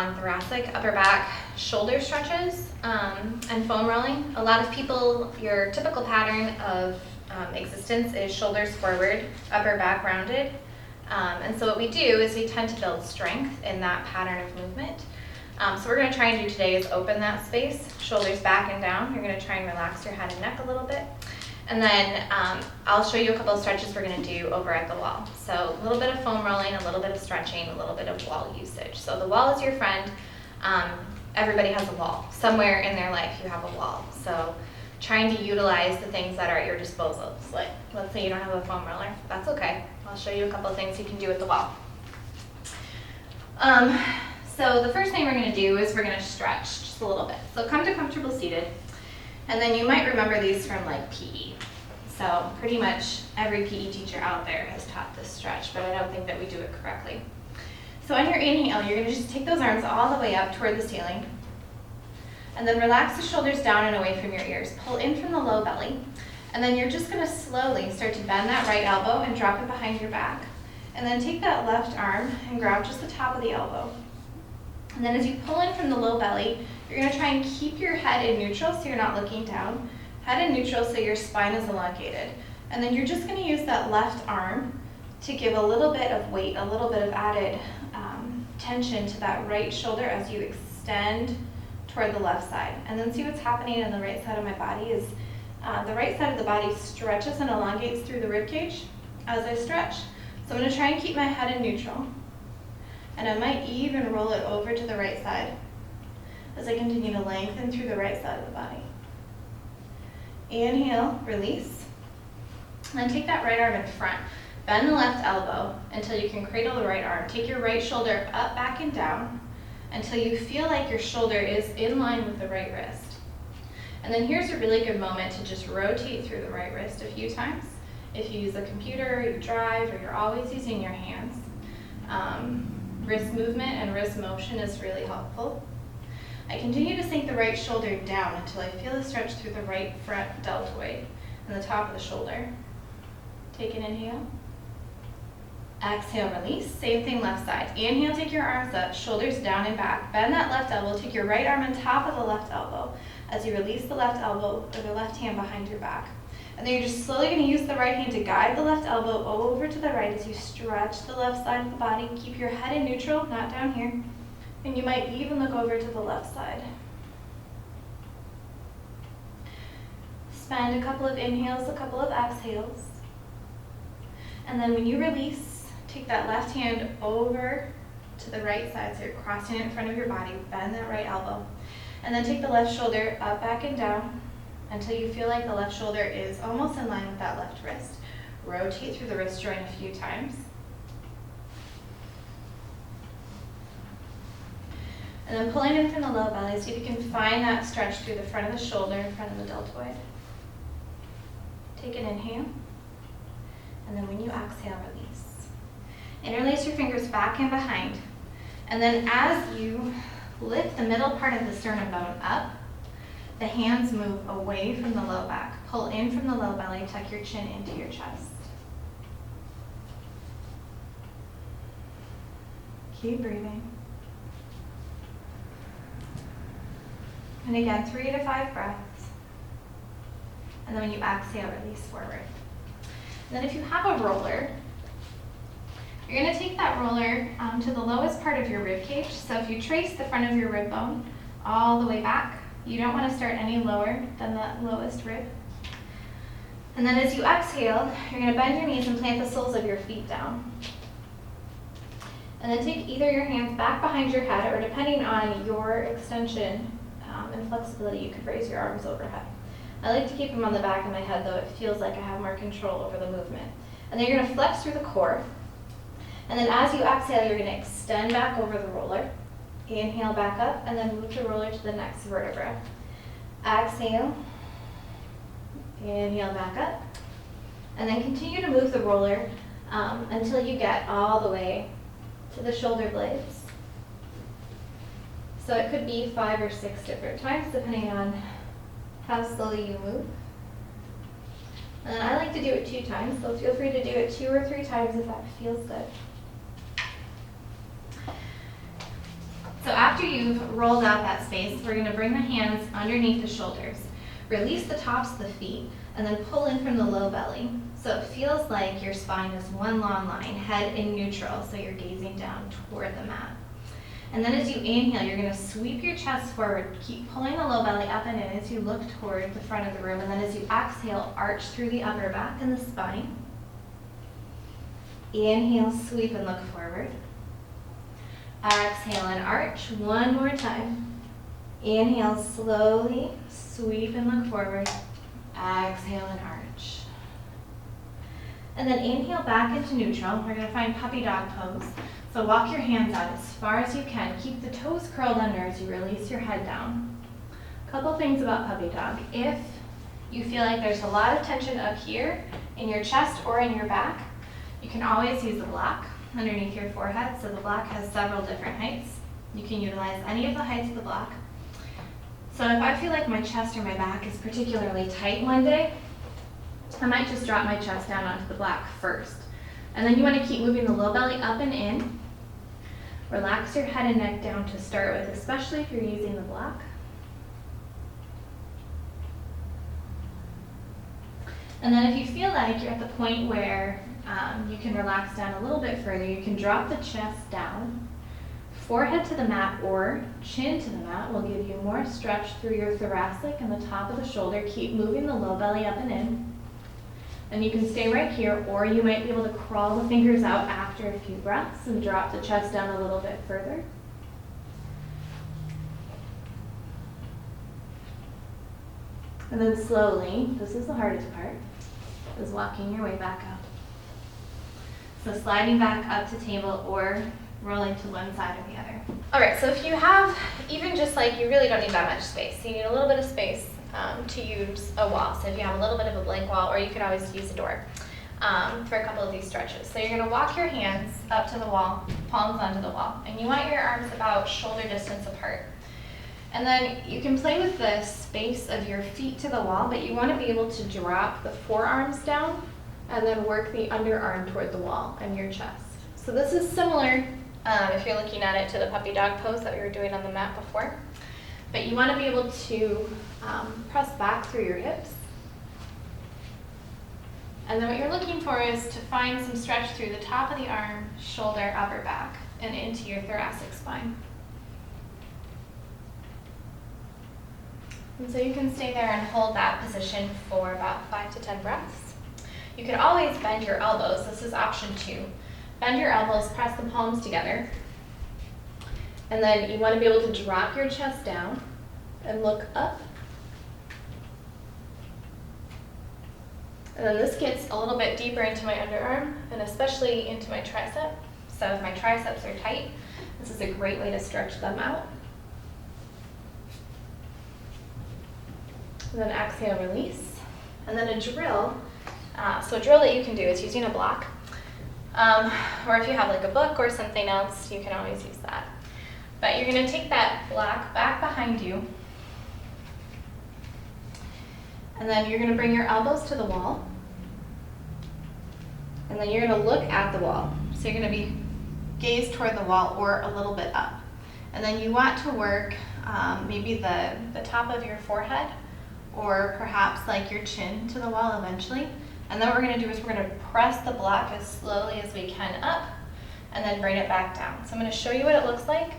on thoracic, upper back, shoulder stretches, and foam rolling. A lot of people, your typical pattern of existence is shoulders forward, upper back rounded. And so what we do is we tend to build strength in that pattern of movement. So we're going to try and do today is open that space, shoulders back and down. You're going to try and relax your head and neck a little bit. And then I'll show you a couple of stretches we're going to do over at the wall. So a little bit of foam rolling, a little bit of stretching, a little bit of wall usage. So the wall is your friend. Everybody has a wall. Somewhere in their life you have a wall. So trying to utilize the things that are at your disposal. So like, let's say you don't have a foam roller. That's okay. I'll show you a couple of things you can do with the wall. So the first thing we're going to do is we're going to stretch just a little bit. So come to comfortable seated. And then you might remember these from like PE. So pretty much every PE teacher out there has taught this stretch, but I don't think that we do it correctly. So on your inhale, you're going to just take those arms all the way up toward the ceiling. And then relax the shoulders down and away from your ears. Pull in from the low belly. And then you're just going to slowly start to bend that right elbow and drop it behind your back. And then take that left arm and grab just the top of the elbow. And then as you pull in from the low belly, you're going to try and keep your head in neutral so you're not looking down. Head in neutral so your spine is elongated. And then you're just going to use that left arm to give a little bit of weight, a little bit of added tension to that right shoulder as you extend toward the left side. And then see what's happening on the right side of my body is the right side of the body stretches and elongates through the rib cage as I stretch. So I'm going to try and keep my head in neutral. And I might even roll it over to the right side as I continue to lengthen through the right side of the body. Inhale, release. And then take that right arm in front. Bend the left elbow until you can cradle the right arm. Take your right shoulder up, back, and down until you feel like your shoulder is in line with the right wrist. And then here's a really good moment to just rotate through the right wrist a few times. If you use a computer, you drive, or you're always using your hands. Wrist movement and wrist motion is really helpful. I continue to sink the right shoulder down until I feel a stretch through the right front deltoid and the top of the shoulder. Take an inhale. Exhale, release. Same thing left side. Inhale, take your arms up, shoulders down and back. Bend that left elbow. Take your right arm on top of the left elbow as you release the left elbow or the left hand behind your back. And then you're just slowly going to use the right hand to guide the left elbow over to the right as you stretch the left side of the body. Keep your head in neutral, not down here. And you might even look over to the left side. Spend a couple of inhales, a couple of exhales. And then when you release, take that left hand over to the right side so you're crossing it in front of your body. Bend that right elbow. And then take the left shoulder up, back, and down until you feel like the left shoulder is almost in line with that left wrist. Rotate through the wrist joint a few times. And then pulling in from the low belly, see if you can find that stretch through the front of the shoulder, in front of the deltoid. Take an inhale. And then when you exhale, release. Interlace your fingers back and behind. And then as you lift the middle part of the sternum bone up, the hands move away from the low back. Pull in from the low belly, tuck your chin into your chest. Keep breathing. And again, 3 to 5 breaths. And then when you exhale, release forward. And then if you have a roller, you're going to take that roller to the lowest part of your rib cage. So if you trace the front of your rib bone all the way back, you don't want to start any lower than that lowest rib. And then as you exhale, you're going to bend your knees and plant the soles of your feet down. And then take either your hands back behind your head, or depending on your extension and flexibility, you could raise your arms overhead. I like to keep them on the back of my head, though it feels like I have more control over the movement. And then you're going to flex through the core. And then as you exhale, you're going to extend back over the roller. Inhale back up, and then move the roller to the next vertebra. Exhale. Inhale back up. And then continue to move the roller until you get all the way to the shoulder blades. So it could be 5 or 6 different times, depending on how slowly you move. And then I like to do it 2 times, so feel free to do it 2 or 3 times if that feels good. So after after you've rolled out that space, we're gonna bring the hands underneath the shoulders. Release the tops of the feet, and then pull in from the low belly. So it feels like your spine is one long line, head in neutral, so you're gazing down toward the mat. And then as you inhale, you're gonna sweep your chest forward, keep pulling the low belly up and in as you look toward the front of the room. And then as you exhale, arch through the upper back and the spine. Inhale, sweep and look forward. Exhale and arch one more time. Inhale slowly, sweep and look forward. Exhale and arch. And then inhale back into neutral. We're gonna find puppy dog pose. So walk your hands out as far as you can. Keep the toes curled under as you release your head down. A couple things about puppy dog. If you feel like there's a lot of tension up here in your chest or in your back, you can always use the block underneath your forehead. So the block has several different heights. You can utilize any of the heights of the block. So if I feel like my chest or my back is particularly tight one day, I might just drop my chest down onto the block first. And then you want to keep moving the low belly up and in. Relax your head and neck down to start with, especially if you're using the block. And then if you feel like you're at the point where you can relax down a little bit further, you can drop the chest down. Forehead to the mat or chin to the mat will give you more stretch through your thoracic and the top of the shoulder. Keep moving the low belly up and in. And you can stay right here, or you might be able to crawl the fingers out after a few breaths and drop the chest down a little bit further. And then slowly, this is the hardest part, is walking your way back up. So sliding back up to table or rolling to one side or the other. All right, so if you have, even just like, you really don't need that much space. You need a little bit of space to use a wall. So if you have a little bit of a blank wall, or you could always use a door for a couple of these stretches. So you're gonna walk your hands up to the wall, palms onto the wall, and you want your arms about shoulder distance apart. And then you can play with the space of your feet to the wall, but you wanna be able to drop the forearms down and then work the underarm toward the wall and your chest. So this is similar, if you're looking at it, to the puppy dog pose that we were doing on the mat before. But you want to be able to press back through your hips. And then what you're looking for is to find some stretch through the top of the arm, shoulder, upper back, and into your thoracic spine. And so you can stay there and hold that position for about 5 to 10 breaths. You can always bend your elbows. This is option 2. Bend your elbows, press the palms together. And then you want to be able to drop your chest down and look up. And then this gets a little bit deeper into my underarm and especially into my tricep. So if my triceps are tight, this is a great way to stretch them out. And then exhale, release. And then a drill. So a drill that you can do is using a block. Or if you have like a book or something else, you can always use that. But you're going to take that block back behind you. And then you're going to bring your elbows to the wall. And then you're going to look at the wall. So you're going to be gaze toward the wall or a little bit up. And then you want to work maybe the top of your forehead or perhaps like your chin to the wall eventually. And then what we're going to do is we're going to press the block as slowly as we can up and then bring it back down. So I'm going to show you what it looks like.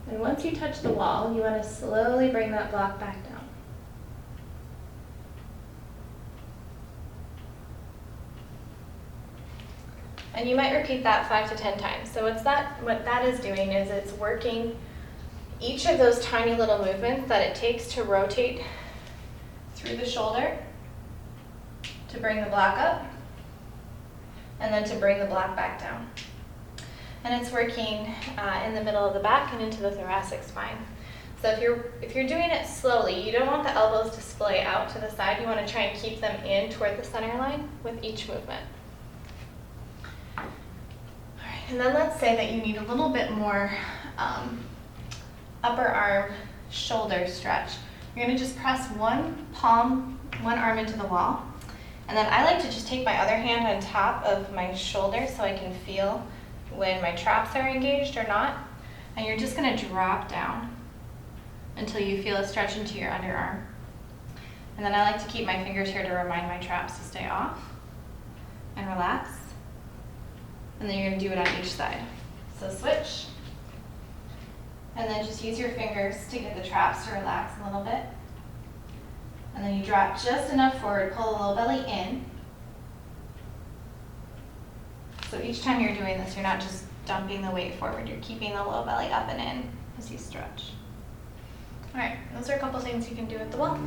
And once you touch the wall, you want to slowly bring that block back down. And you might repeat that 5 to 10 times. So what that is doing is it's working each of those tiny little movements that it takes to rotate through the shoulder, to bring the block up, and then to bring the block back down. And it's working in the middle of the back and into the thoracic spine. So if you're doing it slowly, you don't want the elbows to splay out to the side. You want to try and keep them in toward the center line with each movement. All right, and then let's say that you need a little bit more upper arm shoulder stretch. You're gonna just press one palm, one arm into the wall. And then I like to just take my other hand on top of my shoulder so I can feel when my traps are engaged or not. And you're just gonna drop down until you feel a stretch into your underarm. And then I like to keep my fingers here to remind my traps to stay off and relax. And then you're gonna do it on each side. So switch. And then just use your fingers to get the traps to relax a little bit. And then you drop just enough forward, pull the low belly in. So each time you're doing this, you're not just dumping the weight forward, you're keeping the low belly up and in as you stretch. All right, those are a couple things you can do at the wall.